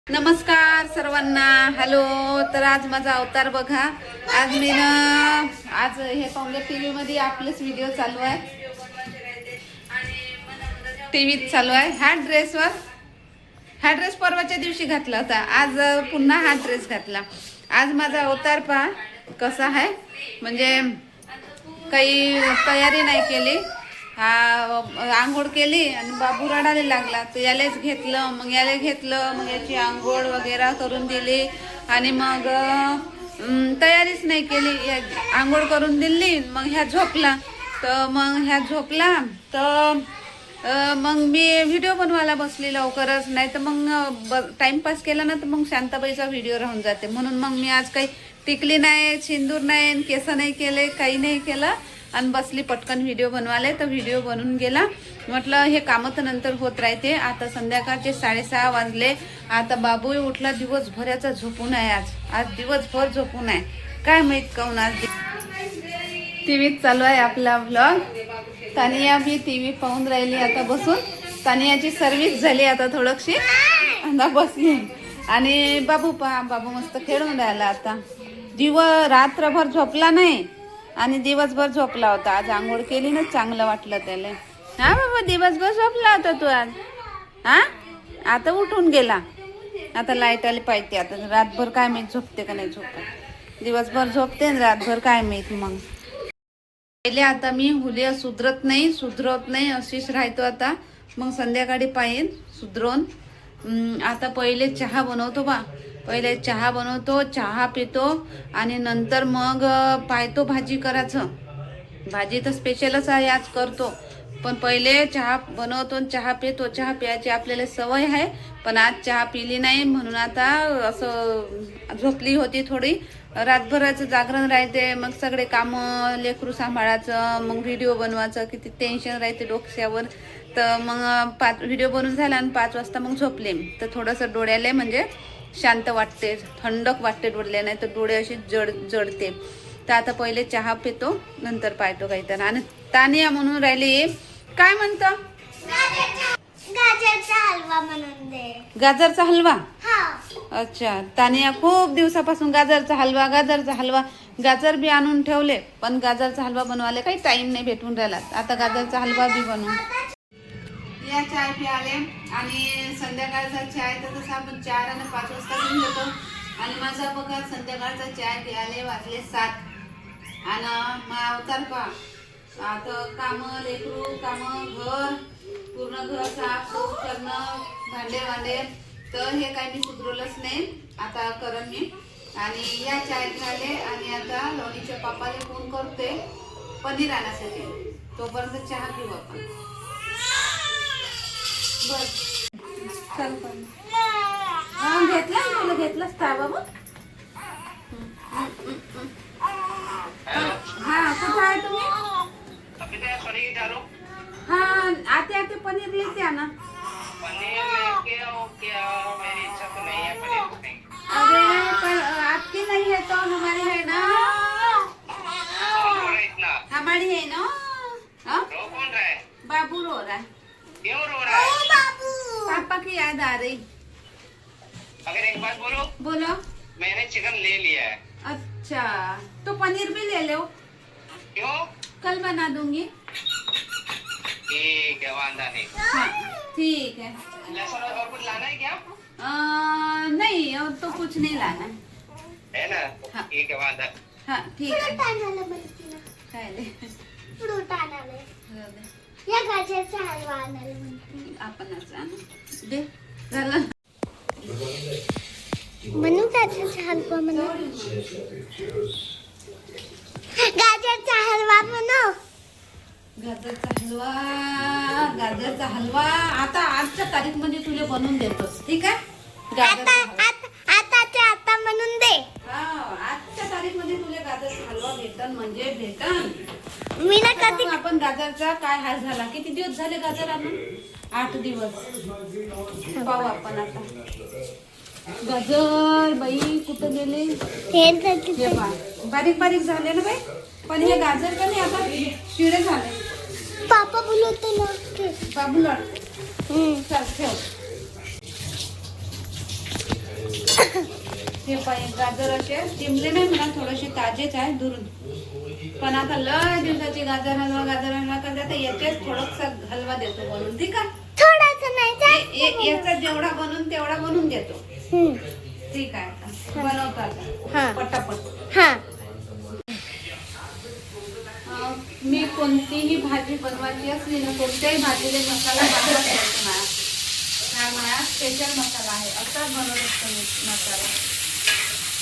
नमस्कार सर्वांना. हॅलो. तर आज माझा अवतार बघा. आज मी आज हे पाहुणे टीव्ही मध्ये आपलेच व्हिडिओ चालू आहे. टीव्हीत चालू आहे. हा ड्रेस परवाच्या दिवशी घातला होता. आज पुन्हा हा ड्रेस घातला. आज माझा अवतार पहा कसा आहे. म्हणजे काही तयारी नाही केली. आंघोळ केली आणि बाबू रडायला लागला. तर यालाच घेतलं, मग याची आंघोळ वगैरे करून दिली आणि मग तयारीच नाही केली. आंघोळ करून दिली, मग ह्या झोपला. तर मग मी व्हिडिओ बनवायला बसली लवकरच. नाही तर मग टाइमपास केला ना तर मग शांताबाईचा व्हिडिओ राहून जाते. म्हणून मग मी आज काही टिकली नाही, सिंदूर नाही, केस नाही केले, काही नाही केलं आणि बसली पटकन व्हिडिओ बनवायला. तर व्हिडिओ बनून गेला. म्हटलं हे कामं तर नंतर होत राहते. आता संध्याकाळचे 6:30 वाजले. आता बाबू उठला. दिवसभराचा झोपून आहे. आज दिवसभर झोपून आहे. काय माहीत काऊन. आज टीव्हीत चालू आहे आपला व्लॉग. तानिया बी टीव्ही पाहून राहिली आता बसून. तानियाची सर्व्हिस झाली आता थोडीशी. आता बसली आणि बाबू मस्त खेळून राहिला. आता रात्रभर झोपला नाही आणि दिवसभर झोपला होता. आज आंघोळ केली ना, चांगलं वाटलं त्याला. हा बाबा, दिवसभर झोपला होता तू आज. आता उठून गेला. आता लाईट आली पाहिजे. आता रातभर काय माहीत झोपते का नाही झोपत. दिवसभर झोपते आणि रातभर काय माहीत. मग पहिले आता मी हुलिया सुधरत नाही अशीच राहतो आता. मग संध्याकाळी पाहिन सुधरवून. आता पहिले चहा बनवतो, चहा पितो आणि नंतर मग पाहतो भाजी करायचं. भाजी तर स्पेशलच आहे, आज करतो. पण पहिले चहा बनवतो, चहा पितो. चहा प्यायची आपल्याला सवय आहे, पण आज चहा पिली नाही म्हणून आता असं झोपली होती थोडी. रातभराचं जागरण राहते. मग सगळे कामं लेकरू सांभाळायचं, मग व्हिडिओ बनवायचं, किती टेन्शन राहते डोक्यावर. तर मग व्हिडिओ बनवून झाला आणि 5 वाजता मग झोपले. तर थोडंसं डोळ्याले म्हणजे शांत वाटते, थंडक वाटते डोळ्याला. नाही तर डोळे असे जडते. तर आता पहिले चहा पितो, नंतर पाहतो काहीतरी. आणि तानिया म्हणून राहिली, काय म्हणतं? गाजरचा हलवा म्हणून दे. गाजरचा हलवा. अच्छा. तानिया खूप दिवसापासून गाजरचा हलवा गाजर बी आणून ठेवले, पण गाजरचा हलवा बनवायला काही टाइम नाही भेटून राहिला. आता गाजरचा हलवा बी बनवू. या चाय प्याले आणि संध्याकाळचा चाय तर तसा आपण 4 आणि 5 वाजता घेऊन घेतो. आणि माझा बघा संध्याकाळचा चाय प्यायले वाजले 7. आणि मग अवतार पा आता कामं, लेकरू कामं, घर पूर्ण घर साफ करणं, भांडे. तर हे काही मी सुधरवलंच नाही. आता करण मी. आणि या चाय घाले आणि आता लोणीच्या पापाला फोन करते पनीर आणण्यासाठी. तोपर्यंत चहा पिऊ आपण. बस चल पण. घेतलास का बाबा? कुठं आहे तुम्ही? आते पनीर लेते आना. अरे पर आपकी नहीं है तो हमारी है ना. हमारी है ना. बाबू रो रहा है. क्यों रो रहा है? पापा की याद आ रही. अगर एक बात बोलो. मैंने चिकन ले लिया है. अच्छा, तो पनीर भी ले लो. क्यों? कल बना दूंगी. ठीक है, वांदा नहीं. हाँ, ठीक है. लहसुन और कुछ लाना है क्या? नहीं, और तो कुछ नहीं लाना है ना. हाँ. ठीक है, वांदा. हाँ ठीक है. फ्रूट आणायला म्हणते ना. काय ले फ्रूट आणायला. जाऊ दे. या गाजरचा हलवा आणायला म्हणते. आपणच आणू दे. झालं. बनवू गाजरचा हलवा म्हणून. गाजरचा हलवा बनव. गाजरचा हलवा आता आजच्या तारीख मध्ये तुला बनवून देतोस. ठीक आहे. आता म्हणून दे. आजच्या तारीख मध्ये तुला गाजरचा हलवा भेटन म्हणजे भेटन. मी ना कधी आपण गाजरचा काय हाल झाला. किती दिवस झाले गाजर आणून? 8 दिवस. पाहू आपण आता. गाजर बाई कुठं गेले? हे बारीक झाले ना बाई. पण हे गाजर का नाही आता शिळे झाले. पापा बोलवते ना. बाबूला चल ठेव. हे पाहिजे गाजर असे चिमले नाही म्हणा, थोडेसे ताजेच आहे दुरून. पण आता लय दिवसाची गाजर हलवा करते, तर याच्यात थोडासा हलवा देतो बनवून, ठीक आहे? थोडासा नाही जास्त. याचा जेवढा बनवून तेवढा बनवून देतो. हम्म. ठीक आहे, आता बनवतो हा. आता पटापट. हा. मी कोणतीही भाजी बनवायची असली ना, कोणत्याही भाजीला मसाला बांधला ठेवतो माझ्या. हा माझा स्पेशल मसाला आहे, असाच बनवत असतो मी मसाला.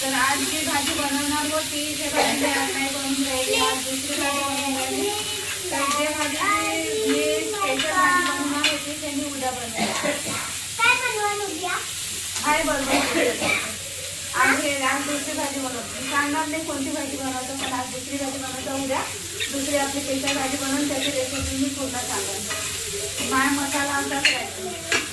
तर आज जी भाजी बनवणार होती ते भाजी नाही बनवून राहिली, आज दुसरी भाजी बनवून राहिली. तर जे भाजी मी स्पेशल भाजी बनवणार होती ते मी उद्या बनवणार. काय बनवाल उद्या? आहे बरोबर. आज दुसरी भाजी बनवतो. मी सांगणार नाही कोणती भाजी बनवतो, पण आज दुसरी भाजी बनवतो. उद्या दुसरी आपली स्पेशल भाजी बनवून त्याची रेसिपी मी पूर्ण सांगेन. माझा मसाला असाच राहतो.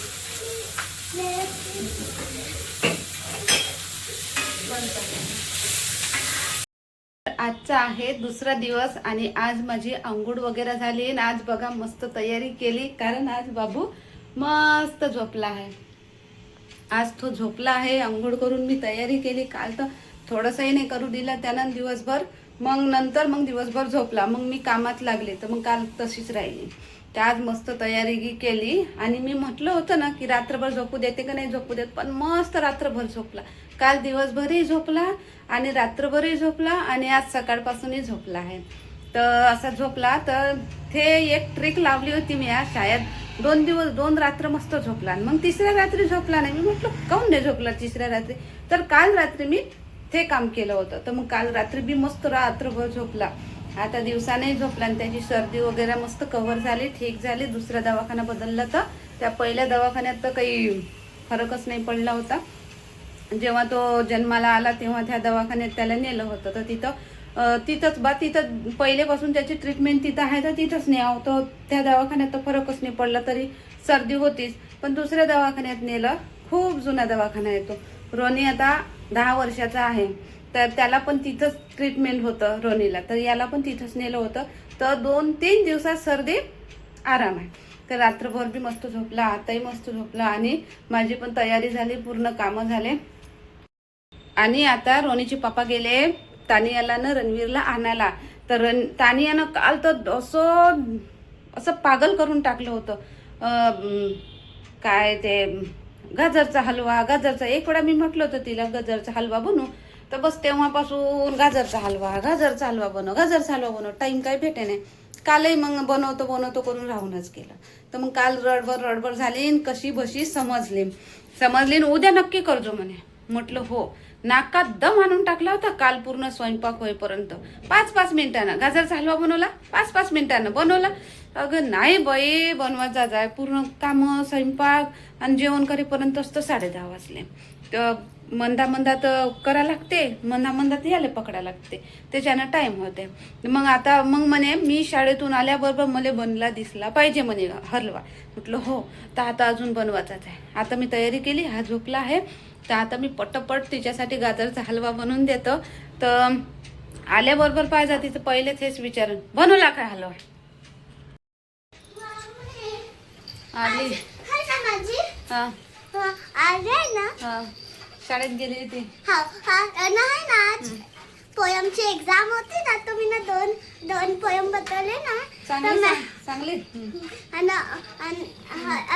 आजचा आहे दुसरा दिवस आणि आज माझी अंघोळ वगैरे झाली आणि आज बघा मस्त तयारी केली, कारण आज बाबू मस्त झोपला आहे. आज तो झोपला आहे. अंघोळ करून मी तयारी केली. काल तर थोडंसंही नाही करू दिला त्यानं दिवसभर. मग दिवसभर झोपला. मग मी कामात लागले, तर मग काल तशीच राहिली. तर आज मस्त तयारी केली आणि मी म्हटलं होतं ना की रात्रभर झोपू देते का नाही झोपू देत, पण मस्त रात्रभर झोपला. काल दिवसभरही झोपला आणि रात्रभरही झोपला आणि आज सकाळपासूनही झोपला आहे. तर असा झोपला. तर ते एक ट्रिक लावली होती मी आज, शाळेत 2 रात्र मस्त झोपला आणि मग तिसऱ्या रात्री झोपला नाही. मी म्हटलं काहून नाही झोपला तिसऱ्या रात्री, तर काल रात्री मी ते काम केलं होतं. तर मग काल रात्री बी मस्त रात्रभर झोपला. आता दिवसाने झोपला आणि त्याची सर्दी वगैरे मस्त कव्हर झाली, ठीक झाली. दुसरा दवाखाना बदलला, तर त्या पहिल्या दवाखान्यात तर काही फरकच नाही पडला होता. जेव्हा तो जन्माला आला तेव्हा त्या दवाखान्यात त्याला नेलं होतं. तर तिथं पहिलेपासून त्याची ट्रीटमेंट तिथं आहे, तर तिथंच न्यावं. तर त्या दवाखान्यात तर फरकच नाही पडला, तरी सर्दी होतीच. पण दुसऱ्या दवाखान्यात नेलं. खूप जुना दवाखाना आहे तो. रोनी आता 10 वर्षाचा आहे, तर त्याला पण तिथंच ट्रीटमेंट होतं रोनीला. तर याला पण तिथंच नेलं होतं. तर 2-3 दिवसात सर्दी आराम आहे. तर रात्रभर बी मस्त झोपला, आताही मस्त झोपला आणि माझी पण तयारी झाली, पूर्ण कामं झाले. आणि आता रोनीचे पप्पा गेले तानियाला ना रणवीरला आणायला. तर तानियानं काल तर असं पागल करून टाकलं होतं. काय ते गाजरचा हलवा एक वेळा मी म्हटलं होतं तिला गाजरचा हलवा बनवू, तर बस तेव्हापासून गाजरचा हलवा बनव. टाईम काय भेटे नाही. कालही मग बनवतो करून राहूनच गेलं. तर मग काल रडबड झाली, कशी बशी समजली उद्या नक्की करजो म्हणे. म्हटलं हो. नाकात दम आणून टाकला होता काल पूर्ण स्वयंपाक होईपर्यंत. 5-5 मिनिटानं गाजरचा हलवा बनवला, 5-5 मिनिटानं बनवला. अगं नाही बाई, बनवायचा जाय पूर्ण कामं स्वयंपाक आणि जेवण करेपर्यंतच तर 10:30 वाजले. तर मंदात करा लागते, मंदात याले पकडा लागते, त्याच्यानं टाइम होते. मग म्हणे मी शाळेतून आल्याबरोबर मला बनला दिसला पाहिजे म्हणे हलवा. म्हटलं हो. तर आता अजून बनवायचाच आहे. आता मी तयारी केली, हा झोपला आहे, तर आता मी पटपट तिच्यासाठी गाजरचा हलवा बनवून देतो. तर आल्याबरोबर पाहिजे तिचं पहिलेच हेच विचारून बनवला काय हलवा. आली हा आज आहे ना, हा शाळेत गेली होती. नाही ना, आज पोयमची एक्झाम होती ना, तर मी ना दोन पोयम बदलले ना. चांगली आणि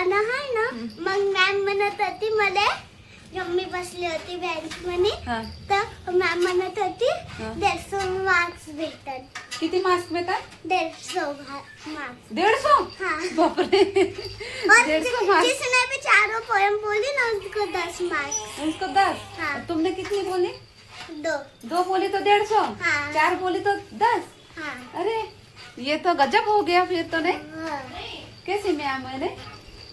हाय ना, मग मॅम म्हणत होती मला, मी बसली होती बेंच मध्ये, तर मॅम म्हणत होती 150 मार्क्स भेटतात. किती मार्क्स भेटतात? 150 मार्क्स. 150? हाँ. बापरे. 150 मार्क्स. जिसने भी चारों पोयम बोली ना, उसको 10 मार्क्स. उसको 10? हाँ. तुमने कितनी बोली? 2. बोली तो 150? हाँ. 4 बोली तो 10? हाँ. अरे ये तो गजब हो गया फिर तो। नहीं हाँ. कैसे में आ मैंने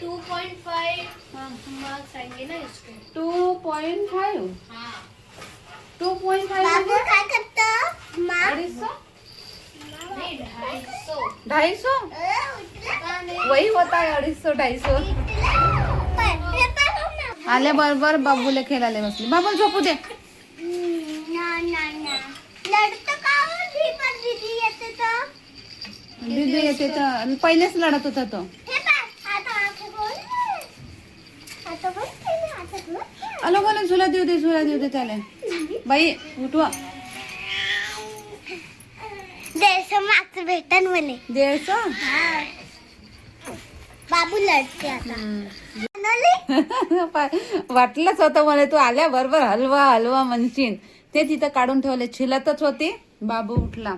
2.5 मार्क्स आएंगे ना इसके. 2.5? हाँ. 2.5 बाबू काय करता? 250? नहीं, 250. 250? वही होता है 250-250. आल्याबरोबर बाबूला खेळायला बसली. बाबूला झोपू दे. लढतं का हो? पण दीदी येते तर. दीदी येते तर पहिलेच लढत होता तो. हे पाय, आता आखे बोल. आता बस केली, आता बस. अलग अलग झुला देऊ दे त्याला. बाई उठवा. 150 मार्क्स भेटन म्हणे. द्यायचं. बाबू लढते आता. वाटलंच होतं मला तू आल्या बरोबर हलवा म्हणशील. ते तिथं काढून ठेवले, छिलतच होती. बाबू उठला.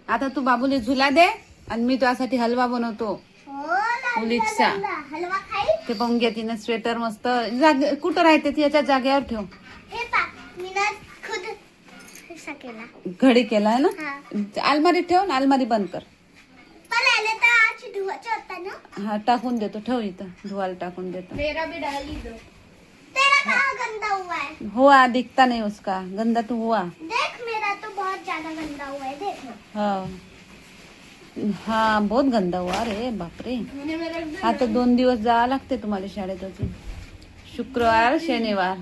आता तू बाबूला झुला दे आणि मी तुझ्यासाठी हलवा बनवतो. उलीचा हलवा खाई. ते पाहून घ्या, तिनं स्वेटर मस्त कुठं राहते ती याच्या जागेवर ठेव. हे पा मी ना खुद असा केला. घडी केला आहे ना. हा. अलमारीत ठेव ना, अलमारी बंद कर. पण आले तर आज धुवायचं होता ना. हा टाकून देतो, ठेव इथं धुवायला टाकून देतो. मेरा भी डाल दो. तेरा कहाँ गंदा हुआ है? हुआ दिखता नहीं उसका, गंदा तो हुआ. देख मेरा तो बहुत ज्यादा गंदा हुआ है. देख ना. हा बहुत गंदा हुआ रे बापरे. आता 2 दिवस जावं लागते तुम्हाला शाळेत अजून. शुक्रवार शनिवार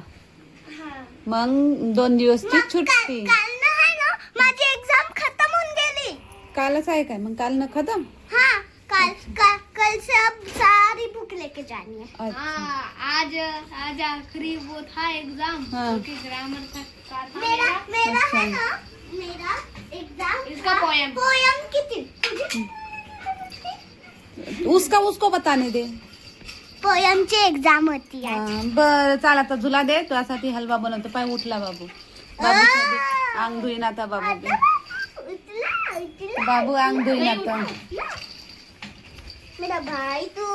हाँ. मग 2 दिवसची सुट्टी. काल ना है ना माझी एग्जाम खत्म होऊन गेली. कालच आहे काय? मग काल न खतम. हाँ कल से अब सारी बुक लेके जानी है. अच्छा. आज आखिरी वो था एग्जाम. हाँ. ग्रामर का था. मेरा अच्छा. है ना मेरा एग्जाम. इसका पोयम किती. उसको बताने दे. पोयमची एग्जाम होती आज. बर चाल आता झुला दे, तुझ्यासाठी हलवा बनवतो. पाय उठला बाबू. बाबू अंग धुईन आता. बाबू बाबू अंग धुईन आता. मेरा भाई तू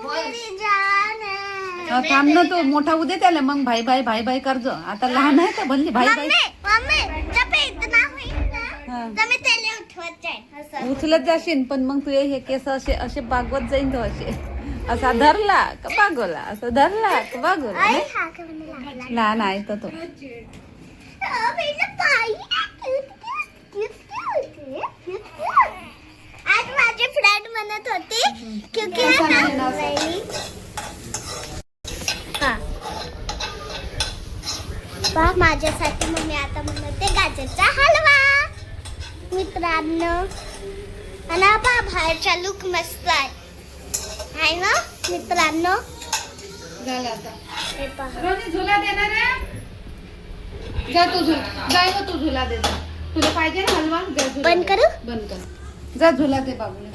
मेरी जान है. थांब ना, तो मोठा उदे त्याला मग भाई भाई भाई भाई करजो. आता लहान आहे तर भल्ली भाई भाई. मम्मी जब इतना होईल ना हा. तर मी त्याला उठवत जाईन असं. उचलत जाशील पण मग तू हे केस असे बागवत जाईन. तो असे असा धरला का बागवला, असं धरला का बागवला. आई नाही? हा का मला लागला. लहान आहे तर तो. मेरा भाई आज माझी फ्रेंड म्हणत होती क्योंकि है ना हा पहा माझ्यासाठी मम्मी आता बनवते गाजरचा हलवा. मित्रांनो आणि पहा बाहेरचा लुक मस्त आहे ना मित्रांनो. झालं आता. हे पहा रोजी झुला देणार आहे? जा तू झुला, जाय तू झुला दे. तुला पाहिजे ना हलवा? जा झुला बंद दे. करू? बंद कर. जा झुला दे बाबूला.